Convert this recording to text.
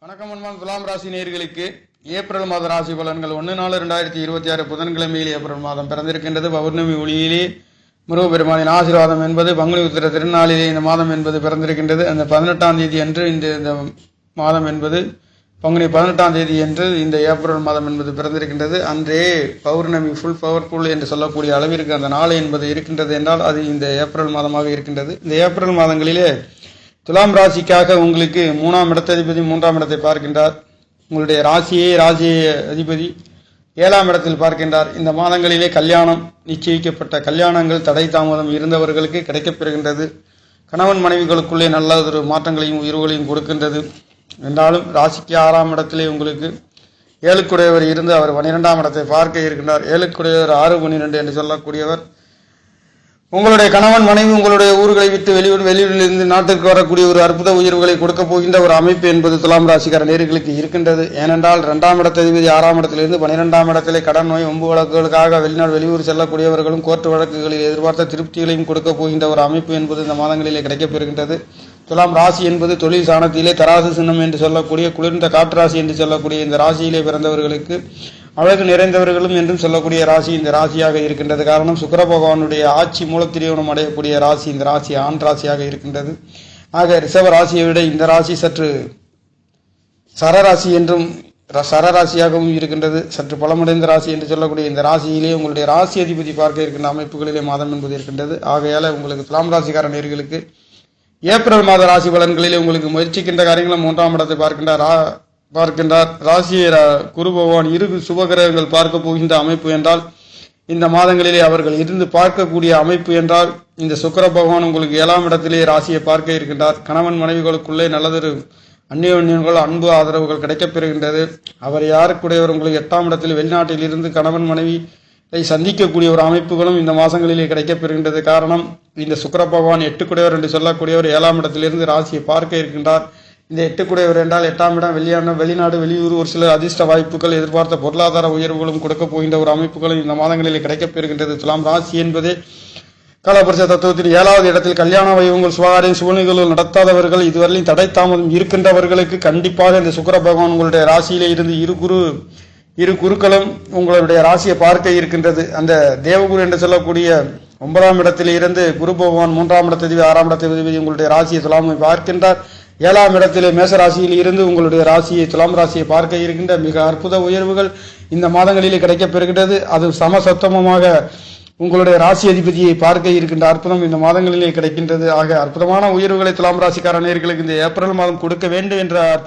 வணக்கம் அன்பான துலாம் ராசி நேயர்களுக்கு ஏப்ரல் மாத ராசி பலன்கள் 1/4/2026 புதன்கிழமையில் ஏப்ரல் மாதம் பிறந்திருக்கின்றது. பௌர்ணமி ஒளியிலே முருகப்பெருமானின் ஆசீர்வாதம் என்பது பங்குனி உத்திர திருநாளிலே இந்த மாதம் என்பது பிறந்திருக்கின்றது. அந்த 18ஆம் தேதி அன்று இந்த மாதம் என்பது பங்குனி 18ஆம் தேதி என்று இந்த ஏப்ரல் மாதம் என்பது பிறந்திருக்கின்றது. அன்றே பௌர்ணமி ஃபுல் பவர்ஃபுல் என்று சொல்லக்கூடிய அளவிற்கு அந்த நாள் என்பது இருக்கின்றது என்றால் அது இந்த ஏப்ரல் மாதமாக இருக்கின்றது. இந்த ஏப்ரல் மாதங்களிலே துலாம் ராசிக்காக உங்களுக்கு 3ஆம் இடத்ததிபதி 3ஆம் இடத்தை பார்க்கின்றார். உங்களுடைய ராசி அதிபதி 7ஆம் இடத்தில் பார்க்கின்றார். இந்த மாதங்களிலே கல்யாணம் நிச்சயிக்கப்பட்ட கல்யாணங்கள் தடை தாமதம் இருந்தவர்களுக்கு கிடைக்கப்பெறுகின்றது. கணவன் மனைவிகளுக்குள்ளே நல்ல ஒரு மாற்றங்களையும் உயர்வுகளையும் கொடுக்கின்றது. என்றாலும் ராசிக்கு 6ஆம் இடத்திலே உங்களுக்கு ஏழுக்குடையவர் இருந்து அவர் 12ஆம் இடத்தை பார்க்க இருக்கின்றார். ஏழுக்குடையவர் 6-12 என்று சொல்லக்கூடியவர் உங்களுடைய கணவன் மனைவி உங்களுடைய ஊர்களை விட்டு வெளியூரிலிருந்து நாட்டிற்கு வரக்கூடிய ஒரு அற்புத உயர்வுகளை கொடுக்க போகின்ற ஒரு அமைப்பு என்பது துலாம் ராசிக்கார நேயர்களுக்கு இருக்கின்றது. ஏனென்றால் 2ஆம் இடத்ததிபதி 6ஆம் இடத்திலிருந்து 12ஆம் இடத்திலே கடன் நோய் ஒம்பு வழக்குகளுக்காக வெளியூர் செல்லக்கூடியவர்களும் கோர்ட்டு வழக்குகளில் எதிர்பார்த்த திருப்திகளையும் கொடுக்க போகின்ற ஒரு அமைப்பு என்பது இந்த மாதங்களிலே கிடைக்கப்பெறுகின்றது. துலாம் ராசி என்பது தொழில் சாணத்திலே தராசு சின்னம் என்று சொல்லக்கூடிய குளிர்ந்த காற்று ராசி என்று சொல்லக்கூடிய இந்த ராசியிலே பிறந்தவர்களுக்கு அழகு நிறைந்தவர்களும் என்றும் சொல்லக்கூடிய ராசி இந்த ராசியாக இருக்கின்றது. காரணம் சுக்கிர பகவானுடைய ஆட்சி மூலத்திரியோனம் அடையக்கூடிய ராசி இந்த ராசி ஆண் ராசியாக இருக்கின்றது. ஆக ரிஷப ராசியை விட இந்த ராசி சற்று சரராசி என்றும் சரராசியாகவும் இருக்கின்றது. சற்று பலமடைந்த ராசி என்று சொல்லக்கூடிய இந்த ராசியிலே உங்களுடைய ராசி அதிபதி பார்க்க இருக்கின்ற அமைப்புகளிலே மாதம் என்பது இருக்கின்றது. ஆகையால உங்களுக்கு துலாம் ராசிக்கார நேயர்களுக்கு ஏப்ரல் மாத ராசி பலன்களிலே உங்களுக்கு முயற்சிக்கின்ற காரியங்களும் 3ஆம் இடத்தை பார்க்கின்றார். ராசியை குரு பகவான் இரு சுபகிரகங்கள் பார்க்க போகின்ற அமைப்பு என்றால் இந்த மாதங்களிலே அவர்கள் இருந்து பார்க்கக்கூடிய அமைப்பு என்றால் இந்த சுக்கிர பகவான் உங்களுக்கு 7ஆம் இடத்திலே ராசியை பார்க்க இருக்கின்றார். கணவன் மனைவிகளுக்குள்ளே நல்லதொரு அந்நியோன்யங்கள் அன்பு ஆதரவுகள் கிடைக்கப்பெறுகின்றது. அவர் யாருக்குடையவர் உங்களுக்கு 8ஆம் இடத்தில் வெளிநாட்டில் இருந்து கணவன் மனைவி சந்திக்கக்கூடிய ஒரு அமைப்புகளும் இந்த மாதங்களிலே கிடைக்கப்பெறுகின்றது. காரணம் இந்த சுக்கிர பகவான் 8குடையவர் என்று சொல்லக்கூடியவர் 7ஆம் இடத்திலிருந்து ராசியை பார்க்க இருக்கின்றார். இந்த 8குடையவர் என்றால் 8ஆம் இடம் வெளிநாடு வெளியூர் ஒரு சில அதிர்ஷ்ட வாய்ப்புகள் எதிர்பார்த்த பொருளாதார உயர்வுகளும் கொடுக்க போகின்ற ஒரு அமைப்புகளும் இந்த மாதங்களிலே கிடைக்கப்பெறுகின்றது. துலாம் ராசி என்பதே காலபுருஷ தத்துவத்தில் 7வது இடத்தில் கல்யாண வைபவங்கள் சுகாரியம் சூழ்நிலைகள் நடத்தாதவர்கள் இதுவரையிலும் தடை தாமதம் இருக்கின்றவர்களுக்கு கண்டிப்பாக இந்த சுக்கிர பகவான் உங்களுடைய ராசியிலே இருந்து இரு குருக்களும் உங்களுடைய ராசியை பார்க்க இருக்கின்றது. அந்த தேவகுரு என்று சொல்லக்கூடிய 9ஆம் இடத்தில் இருந்து குரு பகவான் 3ஆம் இடத்ததிபதி 6ஆம் இடத்ததிபதி உங்களுடைய ராசியை துலாமை பார்க்கின்றார். 7ஆம் இடத்திலே மேச ராசியில் இருந்து உங்களுடைய ராசியை துலாம் ராசியை பார்க்க இருக்கின்ற மிக அற்புத உயர்வுகள் இந்த மாதங்களிலே கிடைக்கப்பெறுகின்றது. அது சமசத்தமமாக உங்களுடைய ராசி அதிபதியை பார்க்க இருக்கின்ற அற்புதம் இந்த மாதங்களிலே கிடைக்கின்றது. ஆக அற்புதமான உயர்வுகளை துலாம் ராசிக்கார நேயர்களுக்கு இந்த ஏப்ரல் மாதம் கொடுக்க வேண்டும் என்ற